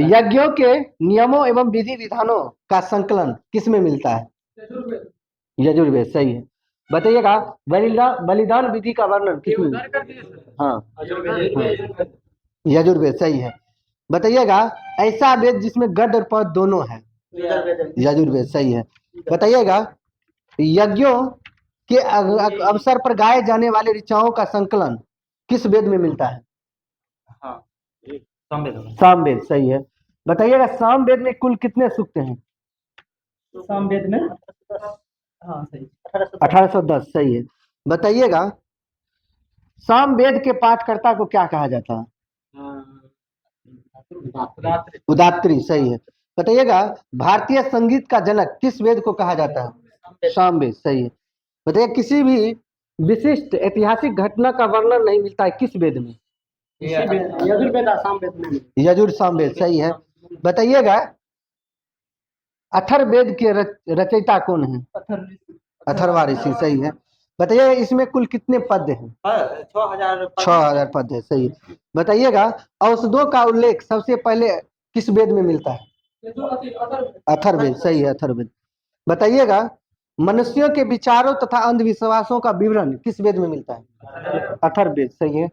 यज्ञों के नियमों एवं विधि विधानों का संकलन किस में मिलता है? यजुर्वेद। सही है। बताइएगा बलिदान विधि का वर्णन किस में? हाँ, यजुर्वेद। सही है। बताइएगा ऐसा वेद जिसमें गद और पद दोनों है? यजुर्वेद। सही है। बताइएगा यज्ञों के अवसर पर गाए जाने वाले ऋचाओं का संकलन किस वेद में मिलता है? सामवेद। सही है। बताइएगा सामवेद में कुल कितने सूक्त हैं? सामवेद में हाँ सही 1810। सही है। बताइएगा सामवेद के पाठकर्ता को क्या कहा जाता है? उदात्री। सही है। बताइएगा भारतीय संगीत का जनक किस वेद को कहा जाता है? सामवेद। सही है। बताइए किसी भी विशिष्ट ऐतिहासिक घटना का वर्णन नहीं मिलता है किस वेद में? यजुर्वेद सामवेद में। यजुर सामवेद। सही है। बताइएगा अथर्ववेद के रचयिता कौन है? अथर्वा ऋषि। सही है। बताइए इसमें कुल कितने पद हैं? 6000 पद है। सही है। बताइएगा औषधों का उल्लेख सबसे पहले किस वेद में मिलता है? अथर्ववेद। सही है। अथर्ववेद। बताइएगा मनुष्यों के विचारों तथा अंधविश्वासों का विवरण किस वेद में मिलता है? अथर्ववेद। सही है।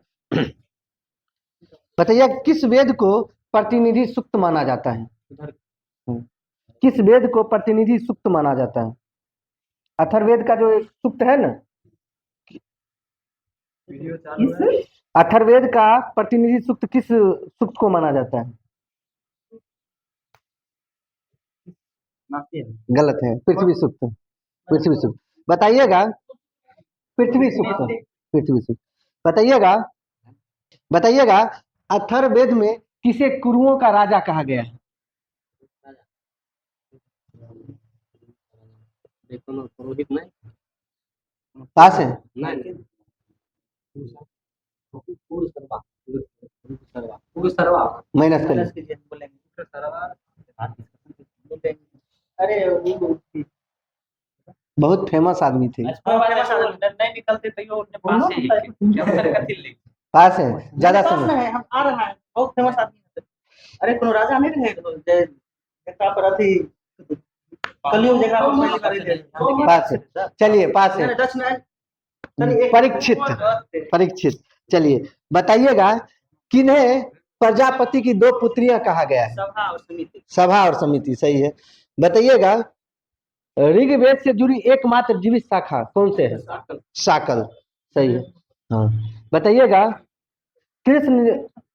बताइए किस वेद को प्रतिनिधि सूक्त माना जाता है? किस वेद को प्रतिनिधि सूक्त माना जाता है? अथर्ववेद का जो एक सूक्त है ना, अथर्ववेद का प्रतिनिधि सूक्त किस सूक्त को माना जाता है? गलत है। पृथ्वी सूक्त। पृथ्वी सूक्त। बताइएगा पृथ्वी सूक्त। पृथ्वी सूक्त। बताइएगा बताइएगा अथर्ववेद में किसे कुरुओं का राजा कहा गया है? पास है? माइनस करिए। अरे बहुत फेमस आदमी थे। नहीं निकलते पास है। ज्यादा समय। हम आ रहा है बहुत फेमस आदमी। अरे कोनो राजा नहीं रहे जगह पर अथी कलियुग जगह पर पहली बार ही पास है। चलिए पास है। परीक्षित। परीक्षित। चलिए बताइएगा किन्हें प्रजापति की दो पुत्रियां कहा गया है? सभा और समिति। सही है। बताइएगा ऋग्वेद से जुड़ी एकमात्र जीवित शाखा कौन से है? शाकल। सही है। हाँ। बताइएगा कृष्ण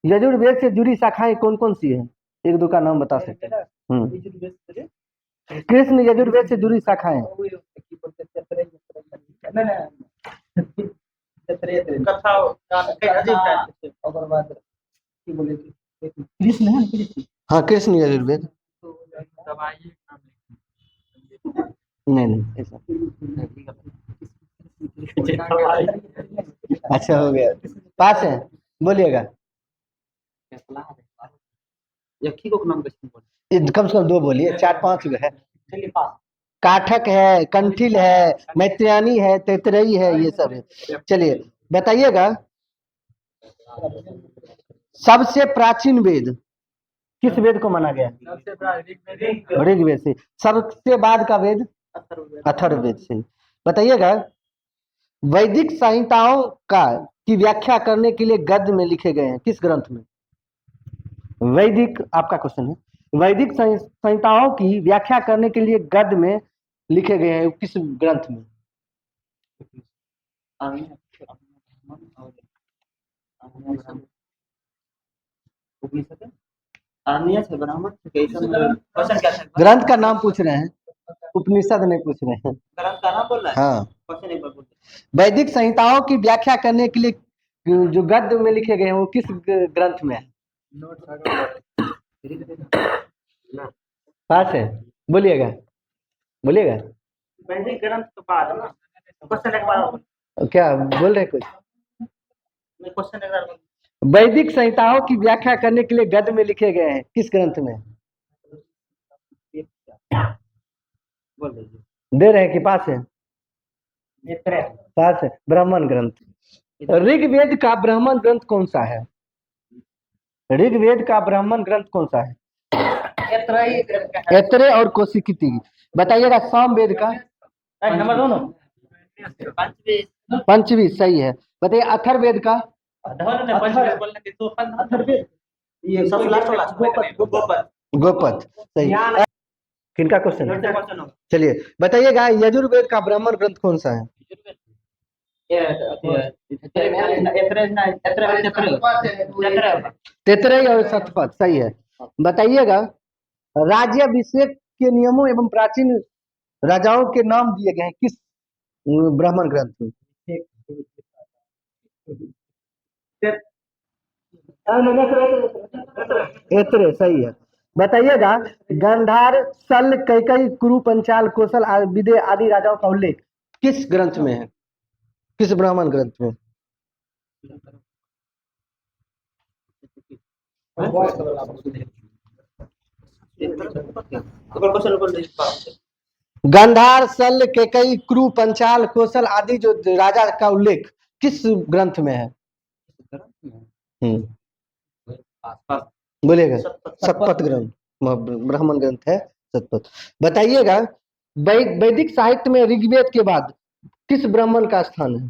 यजुर्वेद से जुड़ी शाखाएं कौन कौन सी है? एक दो का नाम बता सकते हैं। कृष्ण यजुर्वेद से जुड़ी शाखाएं। कृष्ण है। हाँ कृष्ण यजुर्वेद। नहीं ऐसा। अच्छा हो गया। पास है। बोलिएगा कम से कम दो बोलिए। 4-5 है। काठक है, कंठिल है, मैत्रियानी है, तैतरई है, ये सब है। चलिए बताइएगा सबसे प्राचीन वेद किस वेद को माना गया? ऋग्वेद से। सबसे बाद का वेद? अथर्ववेद से। बताइएगा वैदिक संहिताओं का की व्याख्या करने के लिए गद्य में लिखे गए हैं किस ग्रंथ में? वैदिक आपका क्वेश्चन है। वैदिक संहिताओं की व्याख्या करने के लिए गद्य में लिखे गए हैं किस ग्रंथ में? ग्रंथ का नाम पूछ रहे हैं, उपनिषद नहीं पूछ रहे हैं। ग्रंथ का नाम बोल रहे हैं। हाँ। वैदिक संहिताओं की व्याख्या करने के लिए जो गद्य में लिखे गए हैं वो किस ग्रंथ में है? पास है। बोलिएगा बोलिएगा। वैदिक ग्रंथ के बाद ना क्वेश्चन एक बार क्या बोल रहे कुछ? क्वेश्चन एक बार वैदिक संहिताओं की व्याख्या करने के लिए गद्य में लिखे गए हैं किस ग्रंथ में? दे रहे हैं कि पास है? पास है। ब्राह्मण ग्रंथ। ऋग्वेद का ब्राह्मण ग्रंथ कौन सा है? ऋग्वेद का ब्राह्मण ग्रंथ कौन सा है? ऐतरेय और कौशिकी। बताइएगा सामवेद का नंबर दोनों पंचवी सही है। बताइए अथर्ववेद का ये सबसे लास्ट गोपद गोपद सही। किनका क्वेश्चन? चलिए बताइएगा यजुर्वेद का ब्राह्मण ग्रंथ कौन सा है? तैतरेय और शतपथ सही है। बताइएगा राज्याभिषेक के नियमों एवं प्राचीन राजाओं के नाम दिए गए हैं किस ब्राह्मण ग्रंथ में? ऐतरेय सही है। बताइएगा गांधार सल कैकई कुरु पंचाल कौशल विदे आदि राजाओं का उल्लेख किस ग्रंथ में है? किस ब्राह्मण ग्रंथ में? गांधार सल कैकई कुरु पंचाल कौशल आदि जो राजा का उल्लेख किस ग्रंथ में है? बोलिएगा शतपथ ग्रंथ ब्राह्मण ग्रंथ है शतपथ। बताइएगा वैदिक साहित्य में ऋग्वेद के बाद किस ब्राह्मण का स्थान है?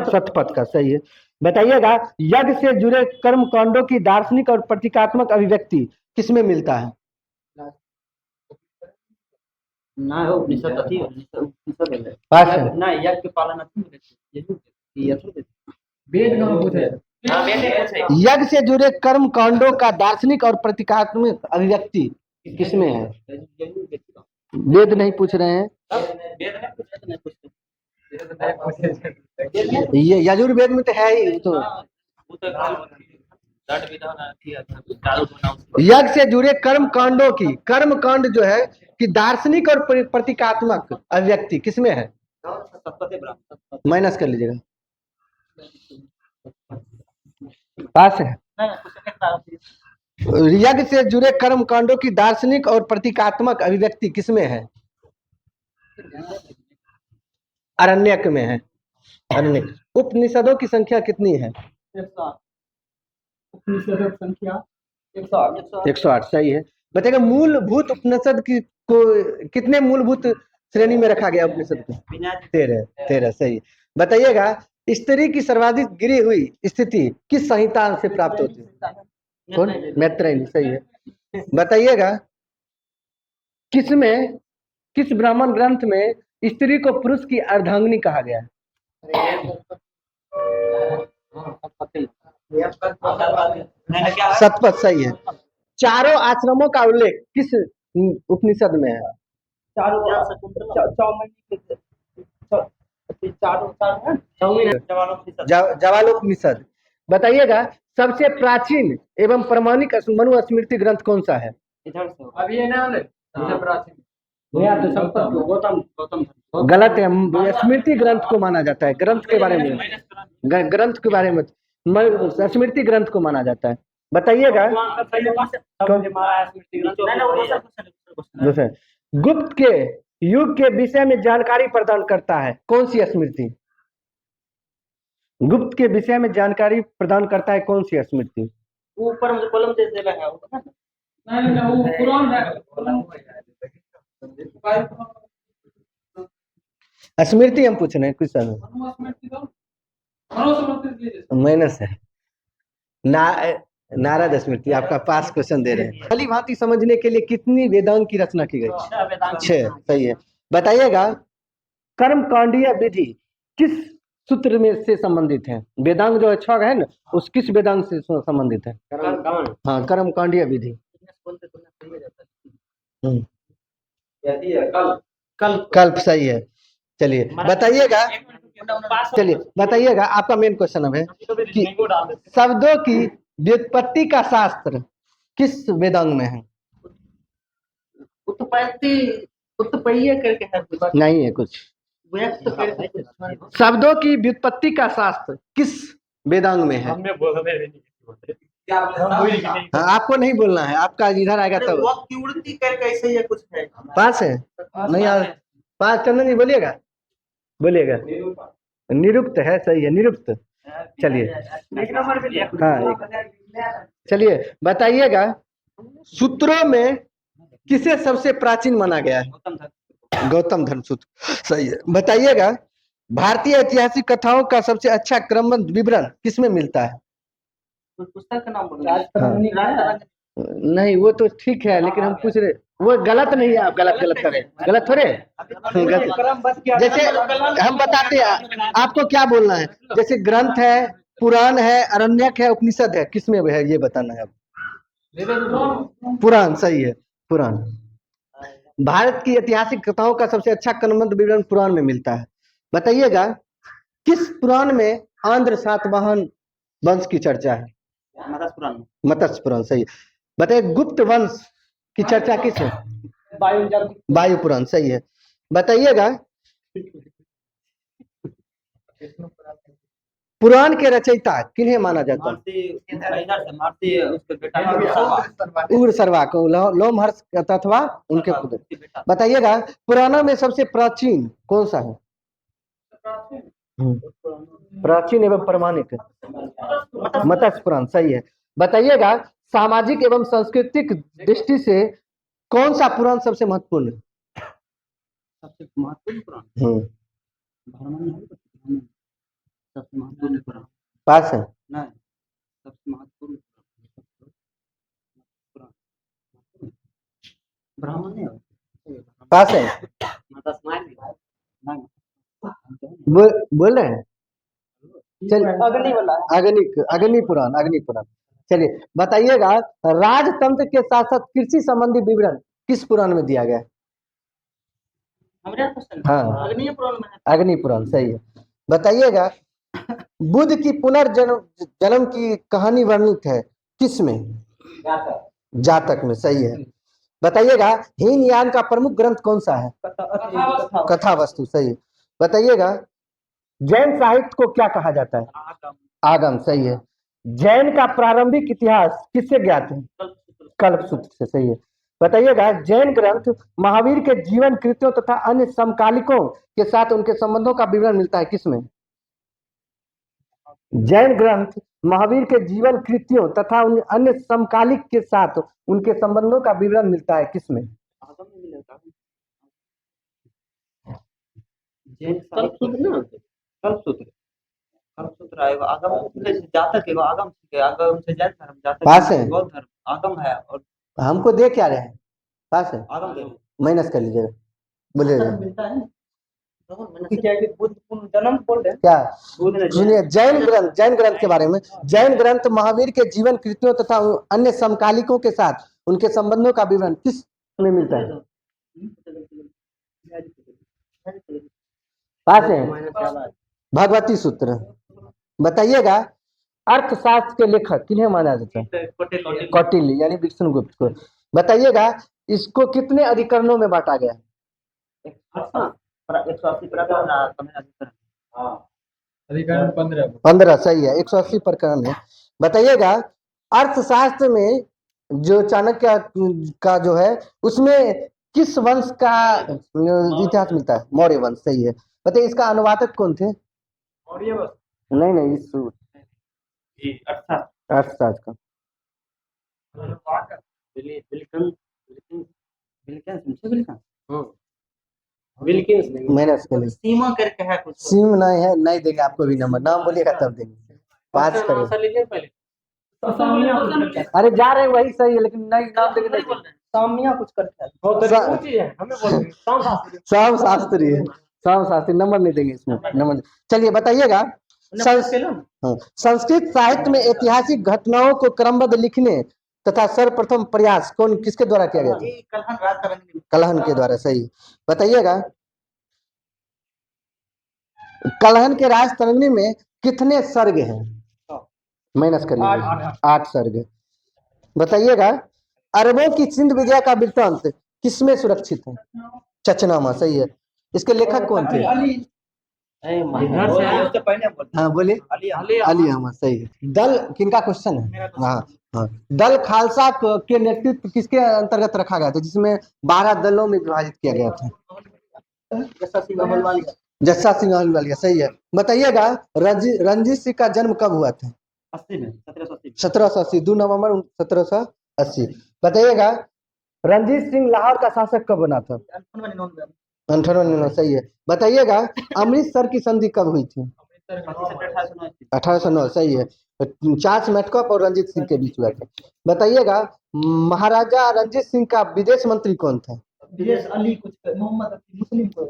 शतपथ का सही है। बताइएगा यज्ञ से जुड़े कर्म कांडों की दार्शनिक और प्रतीकात्मक अभिव्यक्ति किसमें मिलता है? यज्ञ से जुड़े कर्म कांडों का दार्शनिक और प्रतीकात्मक अभिव्यक्ति किसमें है? वेद नहीं पूछ रहे हैं, ये यजुर्वेद में तो है ही। तो यज्ञ से जुड़े कर्म कांडों की कर्म कांड जो है कि दार्शनिक और प्रतीकात्मक अभिव्यक्ति किसमें है? माइनस कर लीजिएगा। पास है। यज्ञ से जुड़े कर्म कांडों की दार्शनिक और प्रतीकात्मक अभिव्यक्ति किसमें है? अरण्यक में है। अरण्यक। उपनिषदों की संख्या कितनी है? उपनिषदों की संख्या 108 सही है। बताइएगा मूलभूत उपनिषद की को कितने मूलभूत श्रेणी में रखा गया उपनिषद को? 13 सही है। बताइएगा स्त्री की सर्वाधिक गिरी हुई स्थिति किस संहिता से प्राप्त होती है? कौन? मैत्रेयी सही है। बताइएगा किस ब्राह्मण ग्रंथ में स्त्री को पुरुष की अर्धांगिनी कहा गया है? शतपथ सही है। चारों आश्रमों का उल्लेख किस उपनिषद में है? जवालोपनिषद। बताइएगा सबसे प्राचीन एवं प्रमाणिक मनुस्मृति ग्रंथ कौन सा है? गलत है, स्मृति ग्रंथ को माना जाता है। ग्रंथ के बारे में स्मृति ग्रंथ को माना जाता है। बताइएगा गुप्त के युग के विषय में जानकारी प्रदान करता है कौन सी स्मृति? गुप्त के विषय में जानकारी प्रदान करता है कौन सी स्मृति? ऊपर मुझे कॉलम दे देना है वो पुराण है। स्मृति हम पूछ रहे हैं क्वेश्चन माइनस है। नारद स्मृति आपका पास क्वेश्चन दे रहे हैं। भली भांति समझने के लिए कितनी वेदांग की रचना की गई? 6 सही है। बताइएगा कर्मकांडीय विधि किस सूत्र में से संबंधित है? वेदांग जो 6 है ना उस किस वेदांग से संबंधित है? हाँ कर्मकांडीय विधि। कल्प सही है। चलिए बताइएगा आपका मेन क्वेश्चन अब है कि शब्दों की व्युत्पत्ति का शास्त्र किस वेदांग में है? नहीं है कुछ। शब्दों की व्युत्पत्ति का शास्त्र किस वेदांग में है? हाँ आपको नहीं बोलना है, आपका इधर आएगा तब। कैसे ये कुछ है पास है नहीं यार। पास चंदन जी बोलिएगा निरुक्त है सही है। निरुक्त। चलिए हाँ चलिए बताइएगा सूत्रों में किसे सबसे प्राचीन माना गया है? गौतम धर्म। गौतम धर्म सूत्र सही है। बताइएगा भारतीय ऐतिहासिक कथाओं का सबसे अच्छा क्रमबद्ध विवरण किसमें मिलता है? पुस्तक का नाम बोलो। नहीं वो तो ठीक है, लेकिन हम पूछ रहे वो गलत नहीं है। आप गलत करें, गलत थोड़े। जैसे हम बताते हैं आपको क्या बोलना है। जैसे ग्रंथ है, पुराण है, अरण्यक है, उपनिषद है, किसमें है ये बताना है। पुराण सही है, पुराण। भारत की ऐतिहासिक कथाओं का सबसे अच्छा क्रमबद्ध विवरण पुराण में मिलता है। बताइएगा किस पुराण में आंध्र सातवाहन वंश की चर्चा है? मत्स्य पुराण। मत्स्य पुराण सही है। बताइए गुप्त वंश की चर्चा किस है? वायु पुराण सही है। बताइएगा पुराण के रचयिता किन्हें माना जाता है? उग्र सर्वा को, लोमहर्ष अथवा उनके पुत्र। बताइएगा पुराणों में सबसे प्राचीन कौन सा है? प्राचीन एवं प्रमाणिक मत्स्य पुराण सही है। बताइएगा सामाजिक एवं सांस्कृतिक दृष्टि से कौन सा पुराण सबसे महत्वपूर्ण है? सबसे महत्वपूर्ण पुराण सबसे महत्वपूर्ण पुराण पास है नहीं, सबसे महत्वपूर्ण पुराण ब्राह्मण नहीं है। पास है बोल रहे हैं। चलिए अग्नि पुराण। चलिए बताइएगा राजतंत्र के साथ साथ कृषि संबंधी विवरण किस पुराण में दिया गया? हाँ अग्नि पुराण सही है। बताइएगा बुद्ध की पुनर्जन्म की कहानी वर्णित है किस में? जातक में सही है। बताइएगा हीनयान का प्रमुख ग्रंथ कौन सा है? कथा वस्तु सही है। बताइएगा जैन साहित्य को क्या कहा जाता है? आगम सही है। जैन का प्रारंभिक इतिहास किससे ज्ञात है? कल्पसूत्र से सही है। बताइएगा जैन ग्रंथ महावीर के जीवन कृत्यों तथा अन्य समकालिकों के साथ उनके संबंधों का विवरण मिलता है किसमें? जैन ग्रंथ महावीर के जीवन कृत्यों तथा अन्य समकालिक के साथ उनके संबंधों का विवरण मिलता है किसमें? पास है बौद्ध धर्म आगम है और हमको दे क्या रहे हैं? पास है माइनस कर लीजिएगा बोलिएगा क्या? सुनिए जैन ग्रंथ के बारे में। जैन ग्रंथ महावीर के जीवन कृत्यों तथा अन्य समकालिकों के साथ उनके संबंधों का विवरण किस में मिलता है? पास है भगवती सूत्र। बताइएगा अर्थशास्त्र के लेखक किन्हें माना जाता है? कौटिल्य यानी विष्णुगुप्त को। बताइएगा इसको कितने अधिकरणों में बांटा गया है? 15 सही है। 180 प्रकरण है। बताइएगा अर्थशास्त्र में जो चाणक्य का जो है उसमें किस वंश का इतिहास मिलता है? मौर्य वंश सही है। बताइए इसका अनुवादक कौन थे? नहीं इस अर्थशास्त्र का माइनस कर लीजिए। सीमा करके है कुछ सिम नहीं है, नहीं देंगे आपको भी नंबर। नाम बोलिएगा तब देंगे। पास करें अरे जा रहे हैं वही सही है, लेकिन नहीं नाम देंगे नहीं देंगे। सामिया कुछ करके शाम शास्त्री नंबर नहीं देंगे इसमें नंबर। चलिए बताइएगा संस्कृत साहित्य में ऐतिहासिक घटनाओं को क्रमबद्ध लिखने तथा सर्वप्रथम प्रयास किसके द्वारा किया गया था? कलहन के द्वारा सही। बताइएगा कलहन के राज तरंगिणी में कितने सर्ग हैं? माइनस कर लीजिए 8 सर्ग। बताइएगा अरबों की सिंध विजय का वृत्तांत किसमें सुरक्षित है? चचनामा सही है। इसके लेखक कौन थे? हाँ बोलिए अली अहमद सही है। दल किनका क्वेश्चन है? हाँ दल खालसा के नेतृत्व किसके अंतर्गत रखा गया था जिसमें 12 दलों में विभाजित किया गया था? जस्सा सिंह अहलूवालिया सही है। बताइएगा रणजीत सिंह का जन्म कब हुआ था? 1780 2 नवंबर 1780 80। बताइएगा रंजीत सिंह लाहौर का शासक कब बना था? 98। सही है। बताइएगा अमृतसर की संधि कब हुई थी? 1809। सही है। चार्ल्स मेटकॉप और रंजीत सिंह के बीच हुआ था। बताइएगा महाराजा रंजीत सिंह का विदेश मंत्री कौन था? विदेश अली कुछ मोहम्मद मुस्लिम को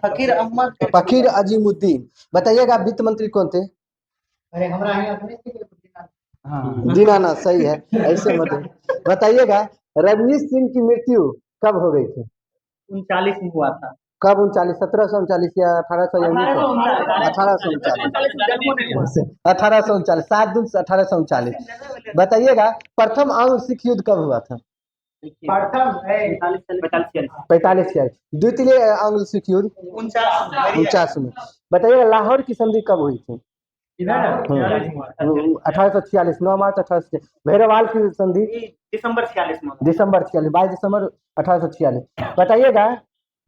फकीर अहमद फकीर अजीमुद्दीन। बताइएगा वित्त मंत्री कौन थे? अरे हमरा दीनानाथ। सही है। ऐसे मत बताइएगा रजनीश सिंह की मृत्यु कब हो गई थी? 39 में हुआ था। कब 39? 1739 या 1800 या 1839? 1839। 7 जून 1839। बताइएगा प्रथम आंग्ल सिख युद्ध कब हुआ था? 45। द्वितीय आंग्ल सिख युद्ध 49 में। बताइएगा लाहौर की संधि कब हुई थी? 1846। 9 मार्च 1846। भैरवाल की संधि दिसंबर 46 में। दिसंबर 46। 22 दिसंबर 1846। बताइएगा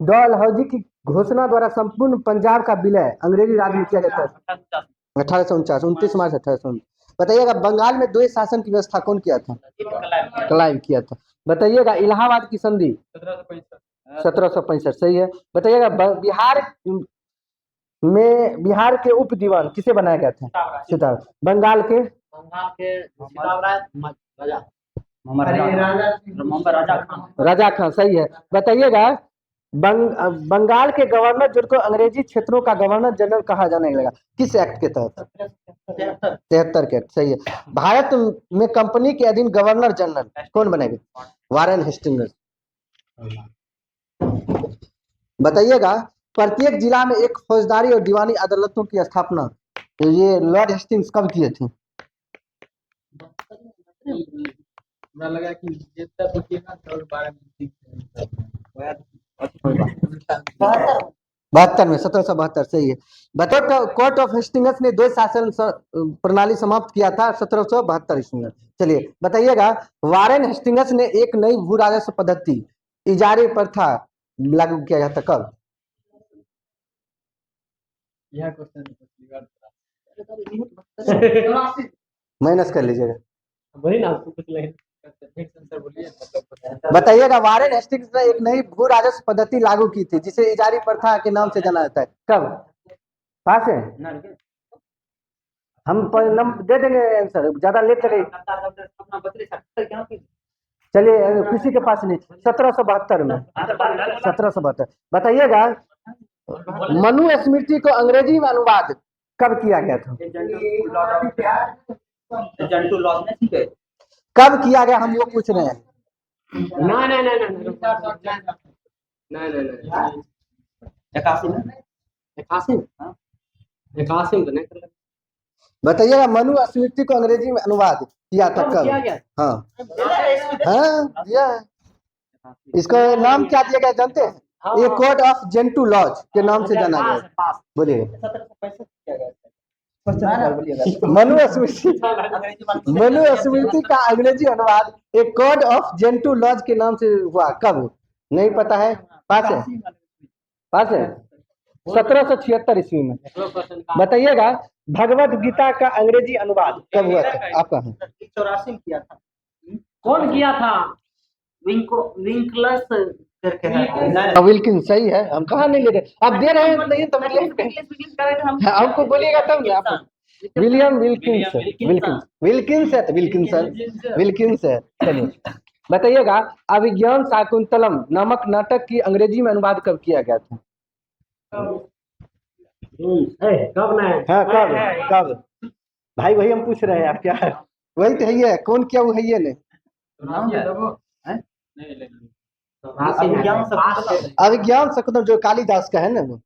डलहौजी की घोषणा द्वारा संपूर्ण पंजाब का विलय अंग्रेजी राज में किया जाता है? 1849। 29 मार्च 1849। बताइएगा बंगाल में द्वैत शासन की व्यवस्था कौन किया था? क्लाइव किया था। बताइएगा इलाहाबाद की संधि 1765। सही है। बताइएगा बिहार के उप दीवान किसे बनाया गया था? सीताराम। बंगाल के राजा खान। सही है। बताइएगा बंगाल के गवर्नर जिनको अंग्रेजी क्षेत्रों का गवर्नर जनरल कहा जाने लगा किस एक्ट के तहत? 73 के एक्ट। सही है। भारत में कंपनी के अधीन गवर्नर जनरल कौन बनेगा? Warren Hastings. बताइएगा प्रत्येक जिला में एक फौजदारी और दीवानी अदालतों की स्थापना ये लॉर्ड हेस्टिंग्स कब किए थे? लगा कि 72 में। 1772। सही है। बताओ कोर्ट ऑफ हेस्टिंग्स ने द्वैत शासन प्रणाली समाप्त किया था 1772 ईस्वी में। चलिए बताइएगा वारेन हेस्टिंग्स ने एक नई भू राजस्व पद्धति इजारे प्रथा लागू किया गया था कब? यह क्वेश्चन माइनस कर लीजिएगा। वही ना कुछ नहीं। बताइएगा वारेन हेस्टिंग्स ने एक नई भू राजस्व पद्धति लागू की थी जिसे इजारी प्रथा के नाम से जाना जाता है कब? पास है हम दे देंगे आंसर ज्यादा लेट लगे। चलिए किसी के पास नहीं। 1772 में। 1772। बताइएगा मनु स्मृति को अंग्रेजी में अनुवाद कब किया गया था? कब किया गया हम वो पूछ रहे हैं। बताइएगा मनु स्मृति को अंग्रेजी में अनुवाद किया था कब? हाँ हाँ दिया है। इसका नाम क्या दिया गया जानते हैं? ये कोड ऑफ जेंटू लॉज के नाम से जाना गया। बोलिए मनु स्मृति का अंग्रेजी अनुवाद एक कोड ऑफ जेंटू लॉज के नाम से हुआ कब? नहीं पता है? पास है? पास है? 1776 ईस्वी में। बताइएगा भगवत गीता का अंग्रेजी अनुवाद कब हुआ था? आपका है 84 किया था। कौन किया था? विंकलस करके है। विल्किंस। सही है। हम कहाँ नहीं ले रहे आप दे रहे हैं नहीं तो हमको बोलिएगा तब ना आप। William Wilkins. विल्किंस है तो विल्किंस है। चलिए बताइएगा अभिज्ञान शाकुंतलम नामक नाटक की अंग्रेजी में अनुवाद कब किया गया था? कब ना? हाँ कब भाई वही हम पूछ रहे हैं। आप क्या है वही तो है कौन क्या वो है ये नहीं। अभिज्ञान शाकुंतलम जो कालिदास का है ना वो।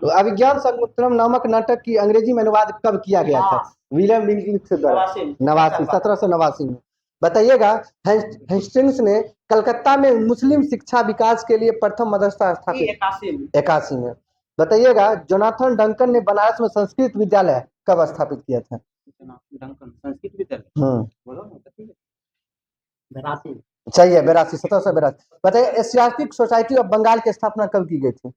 तो अभिज्ञान शाकुंतलम नामक नाटक की अंग्रेजी में अनुवाद कब किया गया था? विलियम विल्किंस द्वारा 1789 में। बताइएगा हेस्टिंग्स ने कलकत्ता में मुस्लिम शिक्षा विकास के लिए प्रथम मदरसा स्थापित 81 में। बताइएगा जोनाथन डंकन ने बनारस में संस्कृत विद्यालय कब स्थापित किया था? संस्कृत विद्यालय सही है 82। 1782। बताइए एशियाटिक सोसाइटी ऑफ बंगाल की स्थापना कब की गई थी?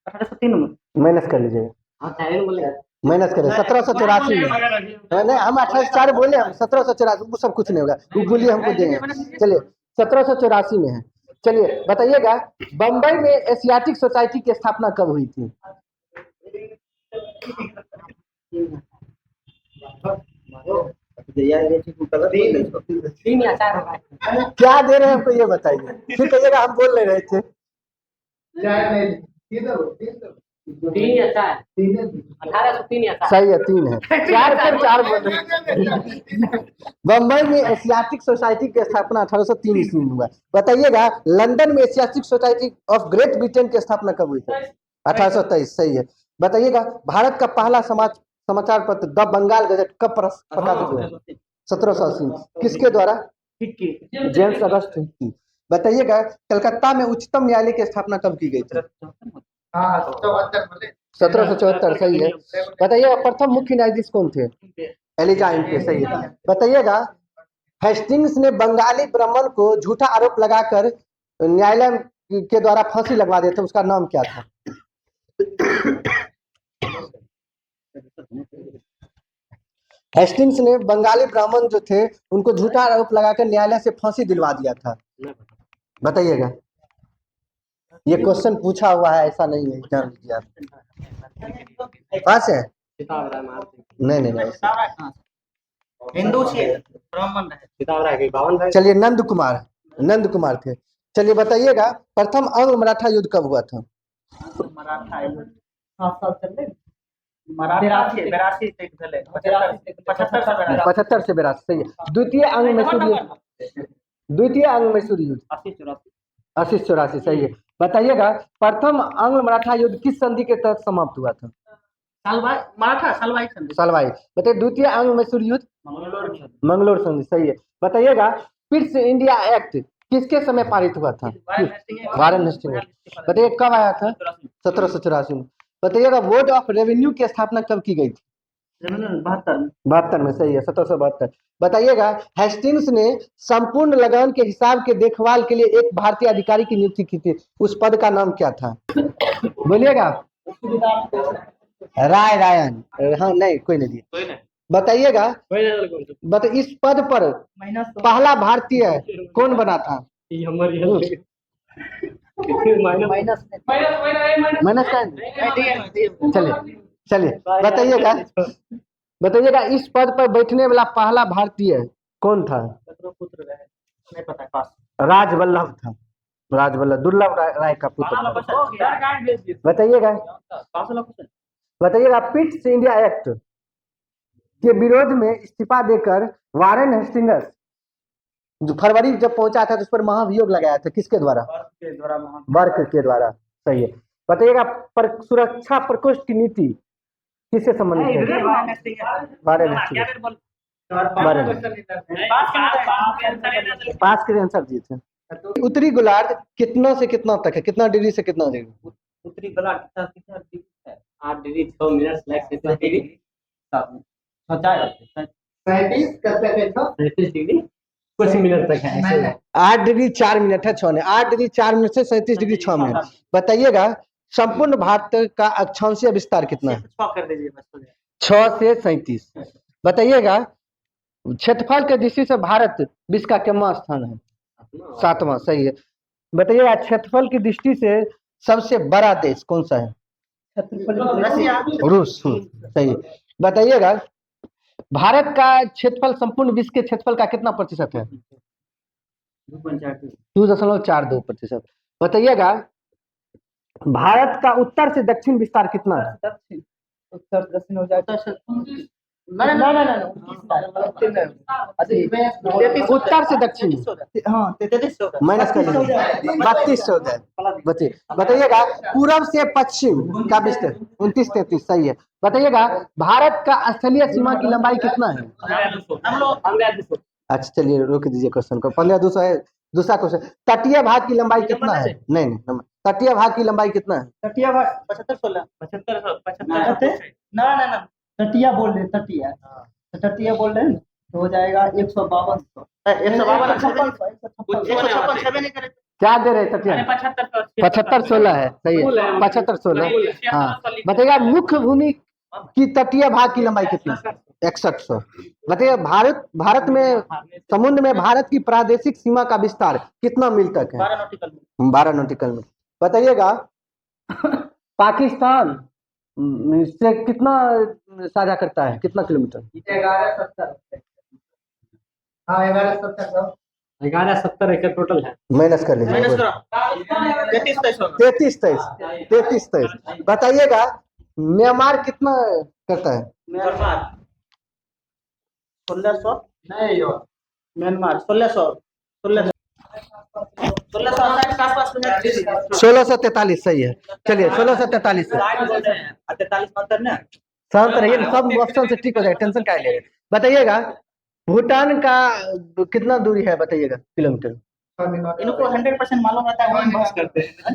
1803 में। माइनस कर लीजिएगा। माइनस करें 1784 में। नहीं हम 28 बोले, हम 1784, वो सब कुछ नहीं होगा, वो बोलिए हमको देंगे। चलिए 1784 में है। चलिए बताइएगा बम्बई में एशियाटिक सोसाइटी की स्थापना कब हुई थी? क्या दे रहे हैं हमको ये बताइए, फिर कहिएगा हम बोल नहीं रहे थे। 3 या 4 1803 या 4 सही है, 3 है, 4 पर 4 बोल रहे हैं। बम्बई में एशियाटिक सोसाइटी की स्थापना 1803 ईस्वी में हुआ। बताइएगा लंदन में Asiatic society of great Britain की स्थापना कब हुई थी? 1823। सही है। बताइएगा भारत का पहला समाचार पत्र द बंगाल गजट कब प्रकाशित हुआ? 1780 में। किसके द्वारा? जेम्स अगस्त हिक्की। बताइएगा कलकत्ता में उच्चतम न्यायालय की स्थापना कब की गई थी? 1774। सही है। बताइएगा प्रथम मुख्य न्यायाधीश कौन थे? एलिजा इनके। सही है। बताइएगा हेस्टिंग्स ने बंगाली ब्राह्मण को झूठा आरोप लगाकर न्यायालय के द्वारा फांसी लगवा दिया था, उसका नाम क्या था? हेस्टिंग्स ने बंगाली ब्राह्मण जो थे उनको झूठा आरोप लगाकर न्यायालय से फांसी दिलवा दिया था। बताइएगा, ये क्वेश्चन पूछा हुआ है, ऐसा नहीं है, जान लीजिए आप। पास है? नहीं नहीं नहीं, हिंदू ब्राह्मण रहे। चलिए नंद कुमार थे। चलिए बताइएगा प्रथम अंग्ल मराठा युद्ध कब हुआ था? मराठा युद्ध 7 साल चले। मराठा 82 से चले, 75 से 82। सही है। द्वितीय अंग मैसूर युद्ध 80-84। सही है। बताइएगा प्रथम अंग्ल मराठा युद्ध किस संधि के तहत समाप्त हुआ था? सलवाई। बताइए द्वितीय अंग्ल मैसूर युद्ध? मंगलोर संधि। सही है। बताइएगा पिट्स इंडिया एक्ट किसके समय पारित हुआ था? Warren Hastings. बताइए कब आया था? 1784 में। बताइएगा बोर्ड ऑफ रेवेन्यू की स्थापना कब की गई थी? 72 में। सही है, 1772। बताइएगा हेस्टिंग्स ने संपूर्ण लगान के हिसाब के देखभाल के लिए एक भारतीय अधिकारी की नियुक्ति की थी, उस पद का नाम क्या था? बोलिएगा। रायन। हाँ नहीं, कोई नहीं दिया। बताइएगा इस पद पर पहला भारतीय कौन बना था? माइनस का। चलिए बताइएगा इस पद पर बैठने वाला पहला भारतीय कौन था? नहीं पता। राजवल्लभ था। दुर्लभ राय का पुत्र। बताइएगा पिट्स इंडिया एक्ट के विरोध में इस्तीफा देकर वारेन हेस्टिंग्स जो फरवरी जब पहुंचा था तो उस पर महाभियोग लगाया था, किसके द्वारा? बर्क के द्वारा। सही है। बताइएगा सुरक्षा प्रकोष्ठ की नीति किससे संबंधित है? Warren Hastings. पास के आंसर दिए थे। उत्तरी गोलार्ध कितना से कितना तक है? कितना डिग्री से कितना डिग्री? उत्तरी गोलार्ध कितना डिग्री है? 8 डिग्री 6 मिनट 37 डिग्री 37 डिग्री कुछ मिनट तक है। 8 डिग्री 4 मिनट है, 6 मिनट। 8 डिग्री 4 मिनट से 37 डिग्री 6 मिनट। बताइएगा संपूर्ण भारत का अक्षांशीय विस्तार कितना है? 6 से 37। बताइएगा क्षेत्रफल के दृष्टि से भारत विश्व का कितना स्थान है? 7वां। सही है। बताइएगा क्षेत्रफल की दृष्टि से सबसे बड़ा देश कौन सा है? रूस। सही है। बताइएगा भारत का क्षेत्रफल संपूर्ण विश्व के क्षेत्रफल का कितना प्रतिशत है? 2.42%। बताइएगा भारत का उत्तर से दक्षिण विस्तार कितना है? उत्तर दक्षिण हो जाए उत्तर से दक्षिण माइनस कर लीजिए, 32 हो जाए। बताइएगा पूर्व से पश्चिम का विस्तार 29-33। सही है। बताइएगा भारत का स्थलीय सीमा की लंबाई कितना है? अच्छा चलिए रोक दीजिए क्वेश्चन को। 15,200 है। दूसरा क्वेश्चन तटीय भाग की लंबाई कितना है? नहीं तटीय भाग की लंबाई कितना है? तटीय भाग 75 ना तटिया बोल रहे तटिया बोल रहे हैं तो हो जाएगा 152। क्या दे रहे तटिया? 75-16 है। सही है, 75-16। हाँ बताइएगा मुख्य भूमि की तटीय भाग की लंबाई कितनी? 6100। बताइए भारत में समुद्र में भारत की प्रादेशिक सीमा का विस्तार कितना मील तक है? 12 नॉटिकल मील। बताइएगा पाकिस्तान इससे कितना साझा करता है, कितना किलोमीटर? 1170 एकड़ टोटल है। माइनस कर लीजिए। 33 बताइएगा म्यांमार कितना करता है? म्यांमार 1600 नहीं हो, म्यांमार 1600 1643 सही है। चलिए 1643 से 43 अंतर ना। शांत रहिए, सब ऑप्शन से ठीक हो जाएगा, टेंशन क्या ले रहे। बताइएगा भूटान का कितना दूरी है, बताइएगा किलोमीटर। इनको 100% मालूम रहता है, वही बहस करते हैं।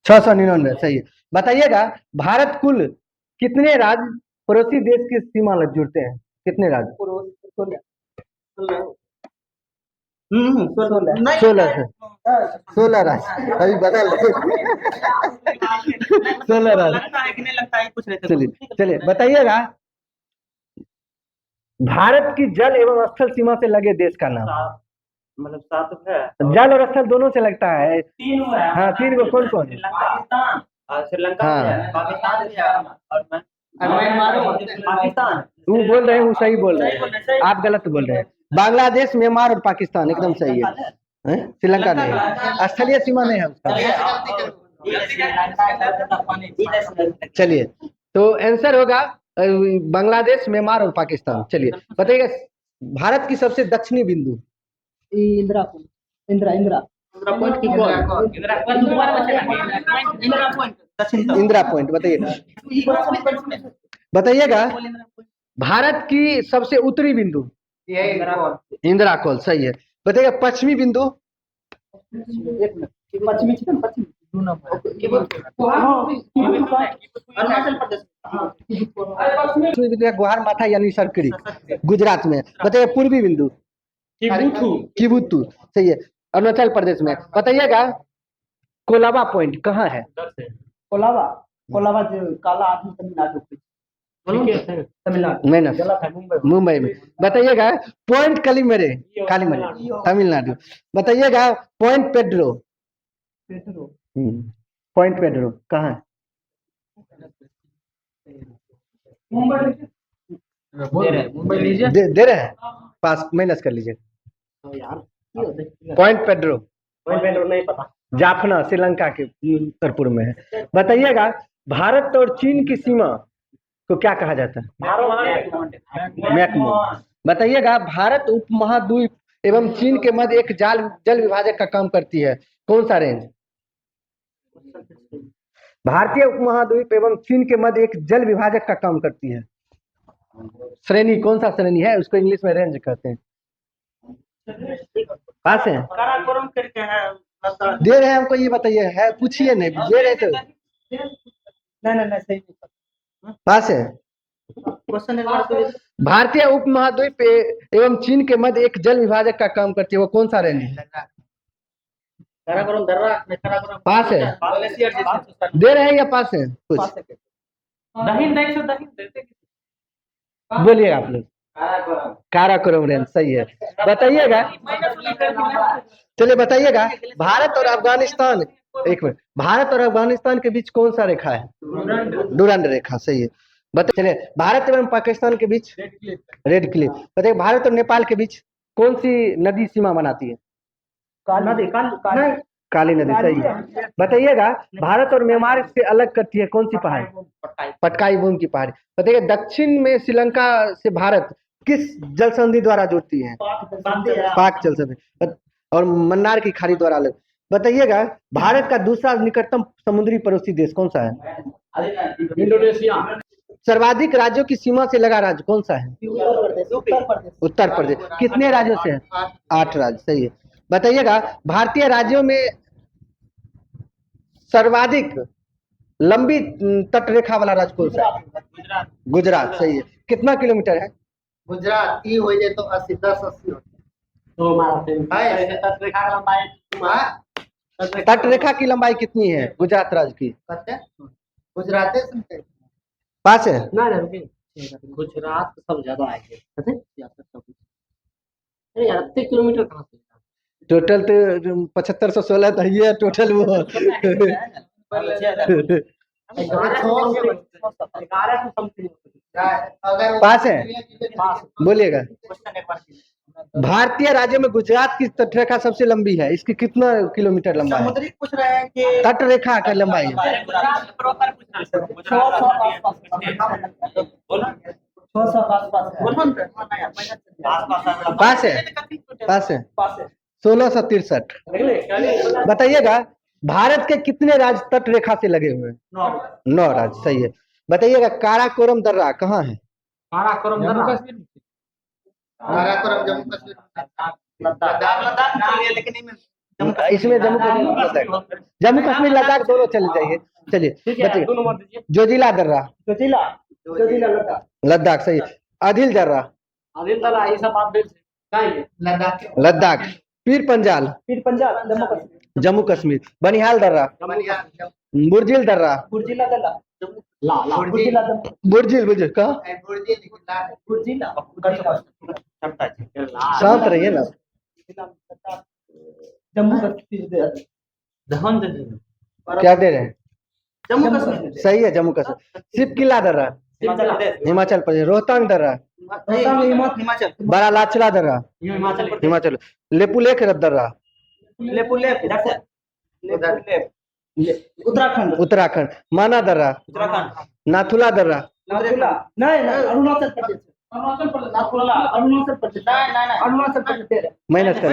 699 सही है। बताइएगा भारत कुल कितने राज्य पड़ोसी देश की सीमा लग जुड़ते हैं, कितने राज्य? 16 राज्य अभी बदल 16 राज्य। लगता है कि नहीं लगता है, पूछ रहे थे। चलिए बताइएगा भारत की जल एवं स्थल सीमा से लगे देश का नाम। मतलब 7 है, जल और स्थल दोनों से लगता है। 3 है। हाँ 3 को कौन कौन है? पाकिस्तान और श्रीलंका हाँ। है, पाकिस्तान भी है और पाकिस्तान। वो बोल रहे हैं, वो सही बोल रहे सही बोल रहे हैं, हैं। आप गलत बोल रहे हैं। बांग्लादेश, म्यांमार और पाकिस्तान एकदम सही है। श्रीलंका नहीं है, स्थलीय सीमा नहीं है उसका। चलिए तो आंसर होगा बांग्लादेश, म्यांमार और पाकिस्तान। चलिए बताइएगा भारत की सबसे दक्षिणी बिंदु। इंदिरा पॉइंट की इंदिरा पॉइंट बताइएगा भारत की सबसे उत्तरी बिंदु। इंदिरा कॉल सही है। बताइएगा पश्चिमी बिंदु। गुहार माथा यानी सरकरी, गुजरात में। बताइए पूर्वी बिंदु। किबुतु सही है, अरुणाचल प्रदेश में। बताइएगा कोलाबा पॉइंट कहाँ है? कोलाबा जो काला आदमी तमिलनाडु मुंबई में। बताइएगा पॉइंट कालीमरे तमिलनाडु। बताइएगा पॉइंट पेड्रो कहाँ है? दे रहे हैं, पास माइनस कर लीजिए। पॉइंट पेड्रो नहीं पता। जाफना श्रीलंका के उत्तर पूर्व में है। बताइएगा भारत और चीन की सीमा को क्या कहा जाता है? मैकमोन। बताइएगा भारत उपमहाद्वीप एवं चीन के मध्य एक जल विभाजक का काम करती है, कौन सा रेंज? भारतीय उपमहाद्वीप एवं चीन के मध्य एक जल विभाजक का काम करती है, श्रेणी कौन सा श्रेणी है, उसको इंग्लिश में रेंज कहते हैं। पास है, दे रहे हैं हमको, ये बताइए है, पूछिए नहीं, दे रहे थे। नहीं सही पास है। भारतीय उपमहाद्वीप एवं चीन के मध्य एक जल विभाजक का काम करती है, वो कौन सा रेंज है? पास है, दे रहे हैं या पास है? कुछ बोलिए आप लोग। काराकोरम रेंज सही है। बताइएगा, चलिए बताइएगा भारत और अफगानिस्तान, एक मिनट, भारत और अफगानिस्तान के बीच कौन सा रेखा है? डुरंड रेखा सही है। चलिए भारत एवं पाकिस्तान के बीच रेड क्लिफ। बताइए भारत और नेपाल के बीच कौन सी नदी सीमा बनाती है? काली नदी सही है। बताइएगा भारत और म्यांमार से अलग करती है कौन सी पहाड़ी? पटकाई बूम की पहाड़ी। बताइए दक्षिण में श्रीलंका से भारत किस जल संधि द्वारा जुड़ती है? पाक जल संधि। और मन्नार की खाड़ी द्वारा अलग। बताइएगा भारत का दूसरा निकटतम समुद्री पड़ोसी देश कौन सा है? इंडोनेशिया। सर्वाधिक राज्यों की सीमा से लगा राज्य कौन सा है? उत्तर प्रदेश। कितने राज्यों से है? 8 राज्य सही है। बताइएगा भारतीय राज्यों में सर्वाधिक लंबी तटरेखा वाला राज्य कौन सा है? गुजरात सही है। कितना किलोमीटर है? गुजरात की हो जाए तो 80 तटरेखा की लंबाई कितनी है गुजरात राज्य की? गुजरात पास है। ना ना रुकिए, गुजरात सब ज्यादा आएंगे। अरे यार 80 किलोमीटर कहाँ से? टोटल तो 7516 तो ये टोटल वो 11 समथिंग। पास है। बोलिएगा। भारतीय राज्य में गुजरात की तटरेखा सबसे लंबी है, इसकी कितना किलोमीटर लंबा है? समुद्री पूछ रहे हैं कि तटरेखा का लंबाई है। 600 आसपास है। पास है। पास है। 1663। बताइएगा भारत के कितने राज्य तट रेखा से लगे हुए हैं? 9 राज्य। सही है। बताइएगा काराकोरम दर्रा कहाँ है? काराकोरम जम्मू दर्रा कश्मीर। काराकोरम जम्मू कश्मीर। लद्दाख चलिए, लेकिन इसमें जम्मू कश्मीर जम्मू कश्मीर लद्दाख दोनों चले जाइए। चलिए बताइए। दोनों मत दीजिए। जोजिला दर्रा जोजिला लद्दाख। लद्दाख। सही है। अदिल दर्रा आदिल दर्रा ये सब आप देख जाएंगे। लद्दाख। पीर पंजाल फिर पंजाब जम्मू कश्मीर। बनिहाल दर्रा बुर्जिल दर्रा बुर्जिला दल्ला ला ला बुर्जिला बुर्जिल कहाँ? बुर्जिला शांत रहिए ना। जम्मू कश्मीर। क्या दे रहे हैं? जम्मू कश्मीर सही है। जम्मू कश्मीर। शिव किला दर्रा हिमाचल प्रदेश। रोहतांग दर्रा हिमाचल। बड़ा लाचला दर्रा हिमाचल। लेपुलेख दर्रा उत्तराखंड। उत्तराखंड। माना दर्रा नाथुला दर्रा नहीं अरुणाचल प्रदेश। अरुणाचल प्रदेश। माइनस कर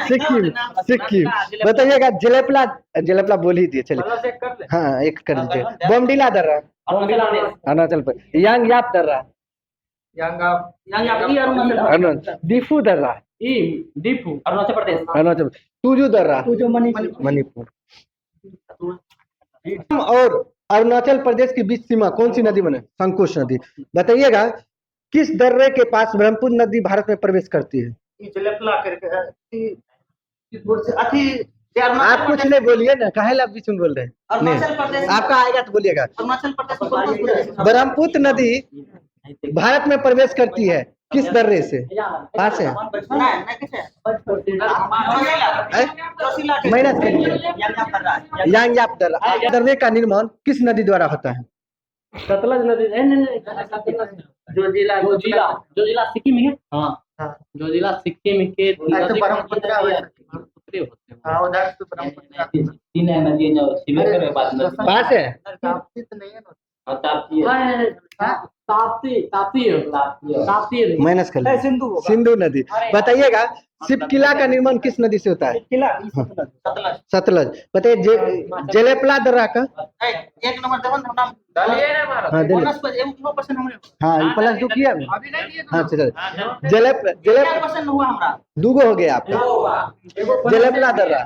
सिक्किम। सिक्किम। बताइएगा जलेपला बोल ही दिए। चलिए हाँ एक कर दीजिए। बोमडिला दर्रा अरुणाचल प्रदेश। यांग याप दर्रा दीफू दर्रा दीपू अरुणाचल प्रदेश। अरुणाचल। तुजू दर्रा मणिपुर। और अरुणाचल प्रदेश के बीच सीमा कौन सी नदी बने? संकोश नदी। बताइएगा किस दर्रे के पास ब्रह्मपुत्र नदी भारत में प्रवेश करती है? आप कुछ नहीं बोलिए ना, काहे ला बीच में बोल रहे हैं? अरुणाचल प्रदेश। आपका आएगा तो बोलिएगा। अरुणाचल प्रदेश ब्रह्मपुत्र नदी भारत में प्रवेश करती है किस दर्रे से? पास है। माइनस करिए। यांग याप दर्रा। दर्रे का निर्माण किस नदी द्वारा होता है? सतलज नदी। जोजिला सिक्किम है। हाँ जोजिला सिक्किम के ब्रह्मपुत्र होते हैं। तीन नदी जो शिविर में बात पास है। ताप्ती माइनस कर लीजिए। सिंधु नदी। बताइएगा शिव किला का निर्माण किस नदी से होता है? सतलज। बताइए जलेपला दर्रा का। एक नंबर हाँ दिल्ली। हाँ प्लस 2 किया हाँ चलो। दूगो हो गया आपका। जलेपला दर्रा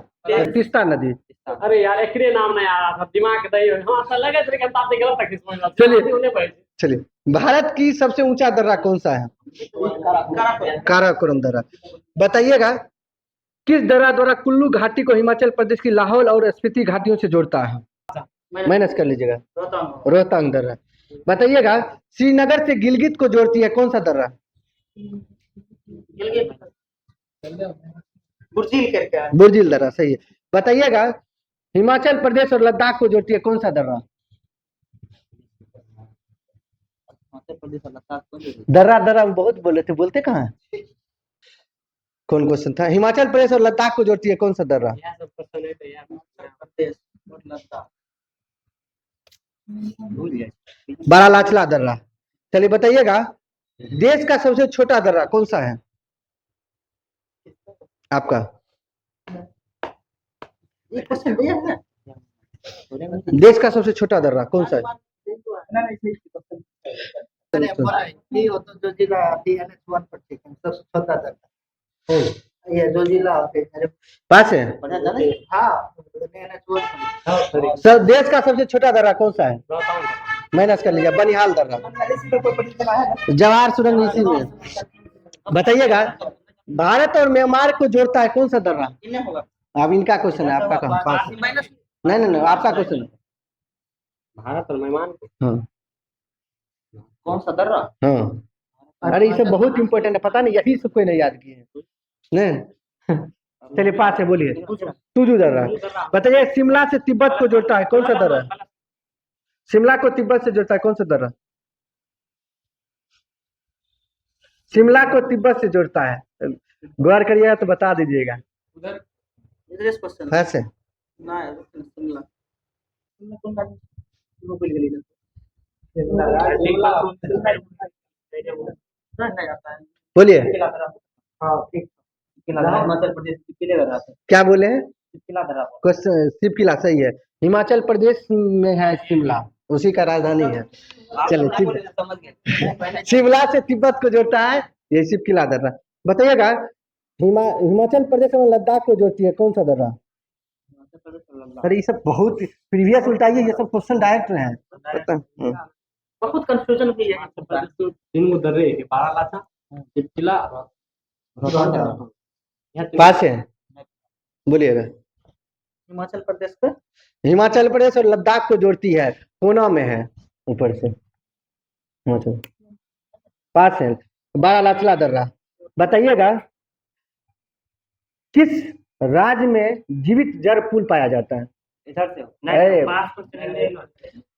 तीस्ता नदी। अरे यार एक नाम नहीं आ रहा था दिमाग दही। हाँ तो लगे थे लेकिन ताप्ती गलत तक समझ लो। चलिए भारत की सबसे ऊंचा दर्रा कौन सा है? काराकोरम दर्रा। बताइएगा किस दर्रा द्वारा कुल्लू घाटी को हिमाचल प्रदेश की लाहौल और स्पीति घाटियों से जोड़ता है? माइनस कर लीजिएगा। रोहतांग दर्रा। बताइएगा श्रीनगर से गिलगित को जोड़ती है कौन सा दर्रा? बुर्जिल दर्रा। सही है। बताइएगा हिमाचल प्रदेश और लद्दाख को जोड़ती है कौन सा दर्रा? दर्रा बहुत बोले थे, बोलते कहाँ? कौन क्वेश्चन था? हिमाचल प्रदेश और लद्दाख को जोड़ती है कौन सा दर्रा? बड़ा लाचला दर्रा। चलिए बताइएगा देश का सबसे छोटा दर्रा कौन सा है आपका? देश का सबसे छोटा दर्रा कौन सा है? पास है। सर देश का सबसे छोटा दर्रा कौन सा है? माइनस कर लीजिए। बनिहाल दर्रा। जवाहर सुरंग इसी में। बताइएगा भारत और म्यांमार को जोड़ता है कौन सा दर्रा? अब इनका क्वेश्चन है, आपका कहाँ? पास है। नहीं आपका क्वेश्चन है। भारत और म्यांमार। हाँ कौन सा दर्रा? हाँ, अरे ये सब बहुत इम्पोर्टेंट है, पता नहीं यही सब कोई नहीं याद किए हैं। नहीं चलिए पास है, बोलिए। तुजू दर्रा। बताइए शिमला से तिब्बत को जोड़ता है कौन सा दर्रा? शिमला को तिब्बत से जोड़ता है कौन सा दर्रा? शिमला को तिब्बत से जोड़ता है, गौर करिएगा तो बता दीजिएगा। उधर इधर इस क्वेश्चन ऐसे ना है शिमला शिमला कौन राज्य वो भूल गई नहीं आता है। बोलिए। हाँ ठीक हिमाचल प्रदेश किले लगा था क्या बोले हैं? किला धरा क्वेश्चन शिव किला सही है, हिमाचल प्रदेश में है शिमला, उसी का राजधानी है। चलिए ठीक, समझ गए। शिमला से तिब्बत को जोड़ता है ये शिव किला दर्रा। बताइएगा हिमाचल प्रदेश और लद्दाख को जोड़ती है कौन सा दर्रा? अरे ये सब बहुत प्रीवियस उल्टाइए, ये सब क्वेश्चन डायरेक्ट है पता। बहुत कंफ्यूजन हुई है तीन दर्रे है, बारालाचा, चिपचिला, पास है, बोलिएगा। हिमाचल प्रदेश को हिमाचल प्रदेश और लद्दाख को जोड़ती है, कोना में है ऊपर से। हिमाचल पास है, बारालाचा दर्रा। बताइएगा किस राज्य में जीवित जल पुल पाया जाता है? इधर से अरे,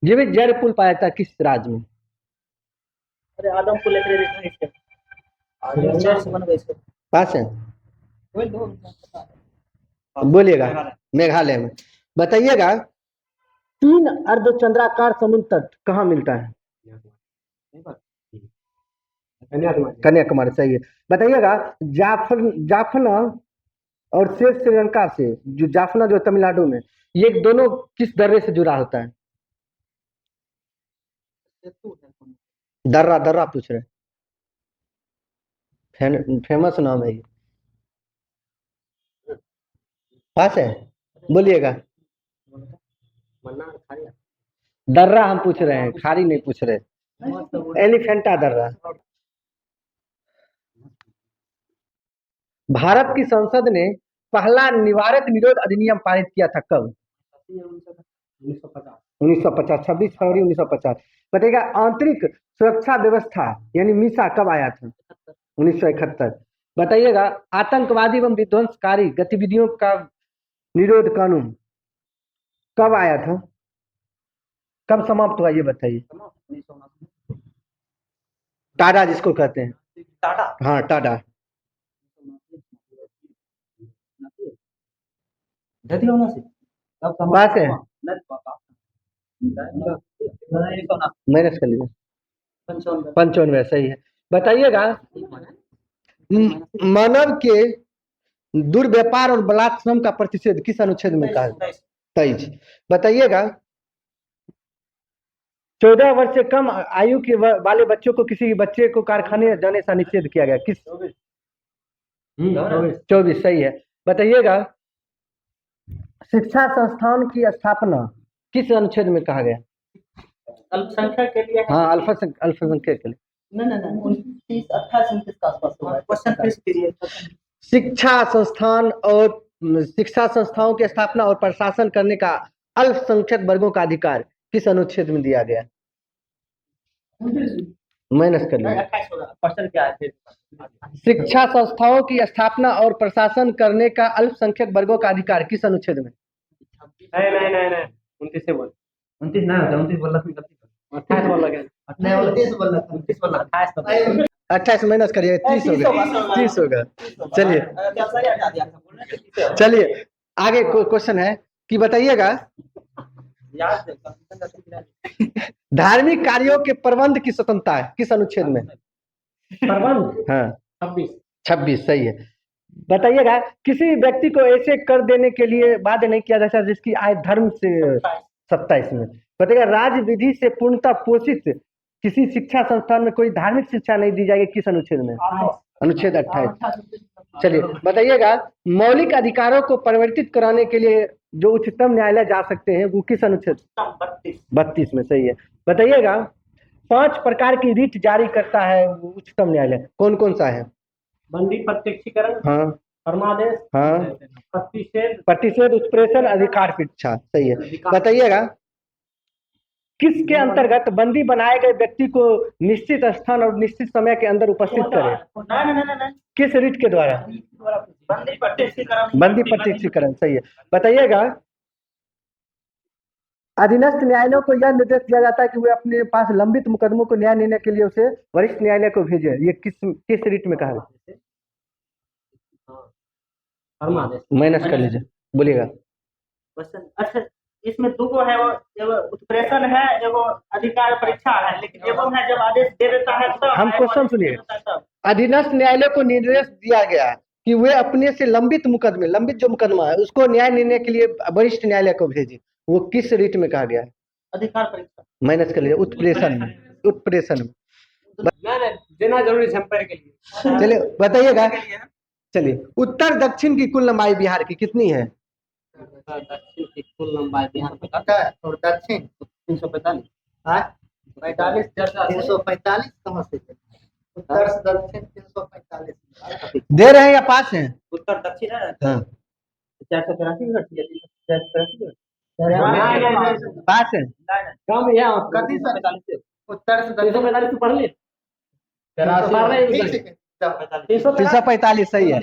जीवित जल पुल पाया जाता है किस राज्य में? अरे आदमपुर लेकर देखना इसके आदमपुर से बन गए इसके पास है, कोई दो बोलिएगा। मेघालय में। बताइएगा 3 अर्धचंद्राकार समुद्र तट कहाँ मिलता है? कन्याकुमारी सही है। बताइएगा जाफना और शेष श्रीलंका से, जो जाफना जो तमिलनाडु में, ये दोनों किस दर्रे से जुड़ा होता है? दर्रा दर्रा पूछ रहे, फेमस नाम है ये। पास है, बोलिएगा। दर्रा हम पूछ रहे हैं, खारी नहीं पूछ रहे। एलिफेंटा दर्रा। भारत की संसद ने पहला निवारक निरोध अधिनियम पारित किया था कब? 1950, 26 फरवरी 1950। बताइएगा आंतरिक सुरक्षा व्यवस्था यानी मीसा कब आया था? 1971। बताइएगा आतंकवादी एवं विध्वंसकारी गतिविधियों का निरोध कानून कब आया था, कब समाप्त हुआ ये बताइए। टाडा जिसको कहते हैं, टाटा हाँ टाडा। बात है माइनस कर लीजिए, 95 सही है। बताइएगा मानव के दुर्व्यापार और बलात् श्रम का प्रतिषेध किस अनुच्छेद में कहा? 23। बताइएगा 14 वर्ष से कम आयु के वाले बच्चों को किसी बच्चे को कारखाने जाने से निषेध किया गया किस? 24 सही है। बताइएगा शिक्षा संस्थान की स्थापना किस अनुच्छेद में कहा गया? अल्पसंख्यक के लिए हाँ अल्पसंख्यक के लिए। नहीं 29, 28, 29 का आसपास होगा क्वेश्चन फिक्स कीजिए। शिक्षा संस्थान और शिक्षा संस्थाओं की स्थापना और प्रशासन करने का अल्पसंख्यक वर्गों का अधिकार किस अनुच्छेद में दिया गया? माइनस कर लीजिए। 28 होगा क्वेश्चन क्या है? शिक्षा संस्थाओं की स्थापना और प्रशासन करने का अल्पसंख्यक वर्गों का अधिकार किस अनुच्छेद में? नहीं 29 से बोल, 29 ना होता 29 बोलना फिर गलती 28 बोल लगे, 29 बोलना 29 बोलना 28 28 माइनस करिए 30 होगा, 30 होगा। चलिए क्या सारे हटा दिया था बोलना 30 चलिए आगे क्वेश्चन है कि बताइएगा याद धार्मिक कार्यों के प्रबंध की स्वतंत्रता है किस अनुच्छेद में? प्रबंध हाँ 26 सही है। बताइएगा किसी व्यक्ति को ऐसे कर देने के लिए बाध्य नहीं किया जाता जिसकी आय धर्म से 27 में। बताइएगा राज्य विधि से पूर्णतः पोषित किसी शिक्षा संस्थान में कोई धार्मिक शिक्षा नहीं दी जाएगी किस अनुच्छेद में? अनुच्छेद 28। चलिए बताइएगा मौलिक अधिकारों को परिवर्तित कराने के लिए जो उच्चतम न्यायालय जा सकते हैं वो किस अनुच्छेद? 32 में सही है। बताइएगा 5 प्रकार की रीट जारी करता है उच्चतम न्यायालय, कौन कौन सा है? बंदी प्रत्यक्षीकरण, हाँ फरमादेश, हाँ प्रतिषेध, प्रतिषेध उत्प्रेषण अधिकार परीक्षा सही है। बताइएगा किसके अंतर्गत बंदी बनाए गए व्यक्ति को निश्चित स्थान और निश्चित समय के अंदर उपस्थित करे? नहीं किस रीट के द्वारा? बंदी प्रत्यक्षीकरण। बंदी प्रत्यक्षीकरण, सही है। बताइएगा, अधीनस्थ न्यायालयों को यह निर्देश दिया जाता है कि वे अपने पास लंबित मुकदमों को न्याय निर्णय के लिए उसे वरिष्ठ न्यायालय को भेजे। ये किस रीट में कहा है? माइनस कर लीजिए, बोलिएगा। अच्छा, इसमें दो गो है, वो एगो उत्प्रेषण है, एगो अधिकार परीक्षा है, लेकिन एगो है जब आदेश दे देता है तब। हम क्वेश्चन सुनिए। अधीनस्थ न्यायालय को निर्देश दिया गया कि वे अपने से लंबित मुकदमे, लंबित जो मुकदमा है उसको न्याय निर्णय के लिए वरिष्ठ न्यायालय को भेजे। वो किस रीट में कहा गया है? अधिकार परीक्षा। माइनस कर लीजिए, उत्प्रेषण में। उत्प्रेषण में देना जरूरी है के लिए। चलिए बताइएगा। चलिए, उत्तर दक्षिण की कुल लंबाई बिहार की कितनी है? दक्षिण की कुल लंबाई बिहार में और दक्षिण 345। 45 345 कहाँ से? उत्तर से दक्षिण 345 दे रहे हैं या पास हैं? उत्तर दक्षिण है। हाँ 483 घटी है, 483 पास है। कम है कथी सर? 345 उत्तर से दक्षिण 345 तो पढ़ ले। 345 सही है।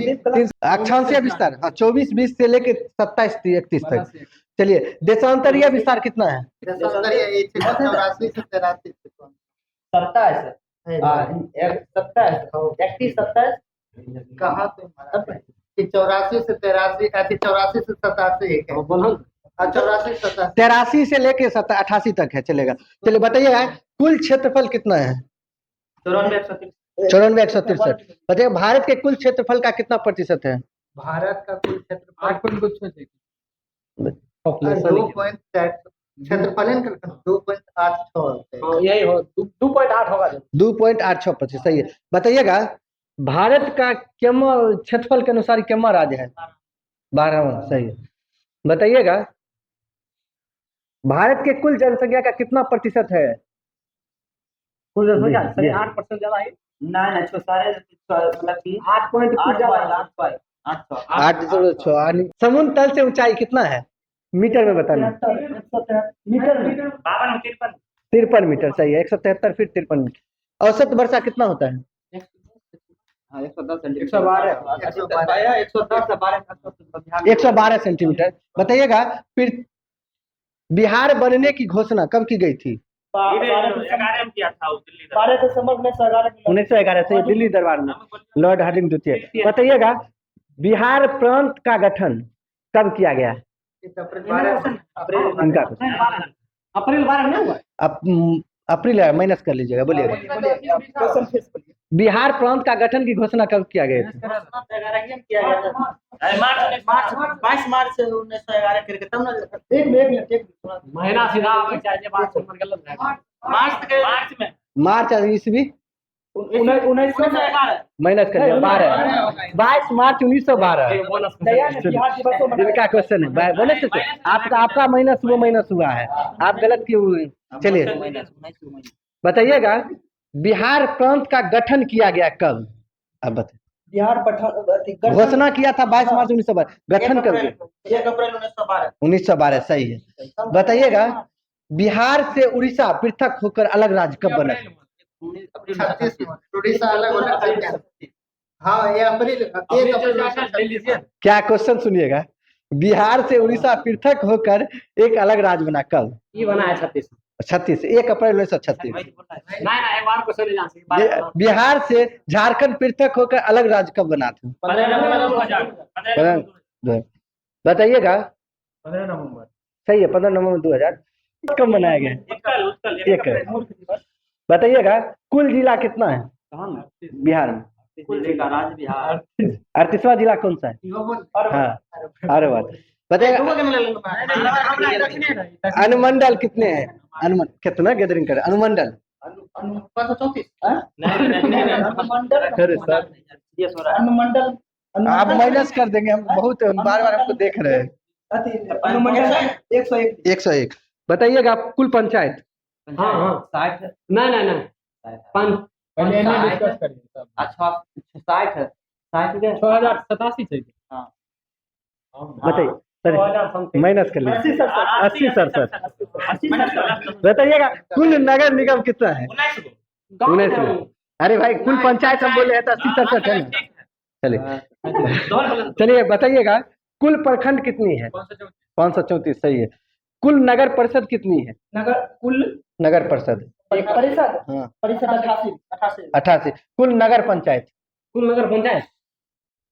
अक्षांशीय विस्तार, हाँ 24 20 से लेके 27 31 तक। चलिए, देशांतरीय विस्तार कितना है? देशांतरीय 84 से 83 27 31 27 कहाँ पे? 84 से 83 84 से 87 एक है। 84 87 83 से लेके 88 तक है, चलेगा। चलिए बताइएगा, कुल क्षेत्रफल कितना है? 94 163। बताइए, भारत के कुल क्षेत्रफल का कितना प्रतिशत है? भारत का कुल क्षेत्रफल 8.कुछ क्षेत्रफल 2.86 यही हो 2.8 होगा। 2.86%, सही है। बताइएगा, भारत का केमा क्षेत्रफल के अनुसार केमा राज्य है? 12वां, सही है। बताइएगा, भारत के कुल जनसंख्या का कितना प्रतिशत है? कुल जनसंख्या 8% ज्यादा है। नहीं सारे मतलब कि 8.6। समुद्र तल से ऊंचाई कितना है मीटर में? बताना। मीटर 53 मीटर, सही है। 173 फीट 53 मीटर। औसत वर्षा कितना होता है? 112 सेंटीमीटर। बताइएगा, फिर बिहार बनने की घोषणा कब की गई थी? 12 दिसंबर 1911 से दिल्ली दरबार में, लॉर्ड हार्डिंग द्वितीय। बताइएगा, बिहार प्रांत का गठन कब किया गया? अप्रैल 12 में हुआ। अप्रैल है, माइनस कर लीजिएगा, बोलिएगा। बिहार प्रांत का गठन की घोषणा कब किया गया था? मार्च 1911 करके तब ना। एक महीना सीधा मार्च ईस्वी 1911 माइनस कर 22 मार्च 1912। का क्वेश्चन है, बोनस से आपका माइनस हुआ है, आप गलत क्यों हुए? चलिए बताइएगा, बिहार प्रांत का गठन किया गया कब? अब बताइए। बिहार घोषणा किया था 22 मार्च 1912, गठन कब? 1 अप्रैल 1912। 1912, सही है। बताइएगा, बिहार से उड़ीसा पृथक होकर अलग राज्य कब बना? 36 में उड़ीसा अलग होना। हाँ, ये अप्रैल 1 अप्रैल। क्या क्वेश्चन सुनिएगा, बिहार से उड़ीसा पृथक होकर एक अलग राज्य बना कब? ये बना है 36 1 अप्रैल 1936। एक बार को सुन जान। बिहार से झारखंड पृथक होकर अलग राज्य कब बना था? 15 बताइएगा। 15 नवंबर। सही है, 15 नवंबर 2000। कब बनाया गया? एक। बताइएगा, कुल जिला कितना है बिहार में? कुल जिला राज्य बिहार। 38वां जिला कौन सा है? हाँ, अरे बात। बताइएगा, अनुमंडल कितने हैं? अनुमंडल कितना गैदरिंग करे? अनुमंडल 534। अनुमंडल आप माइनस कर देंगे, हम बहुत बार हमको देख रहे हैं। अनुमंडल 101। बताइएगा, कुल पंचायत। हाँ 60। नहीं 60 है। 60 60 60 60 चाहिए। बताइए, माइनस कर लीजिए 80 67 बताइएगा कुल नगर निगम कितना है 19 में। अरे भाई कुल पंचायत हम बोले हैं तो 80 67 है ना। चलिए चलिए बताइएगा कुल प्रखंड कितनी है 534 सही है। कुल नगर परिषद कितनी है नगर परिषद हाँ 88। कुल नगर पंचायत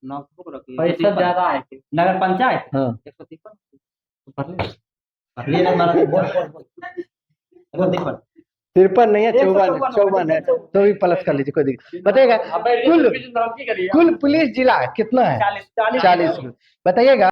परिषद ज्यादा है नगर पंचायत हाँ 53 नहीं है 54 है 24 प्लस कर लीजिए कोई दिक्कत। बताइएगा कुल पुलिस जिला कितना है 40 बताइएगा।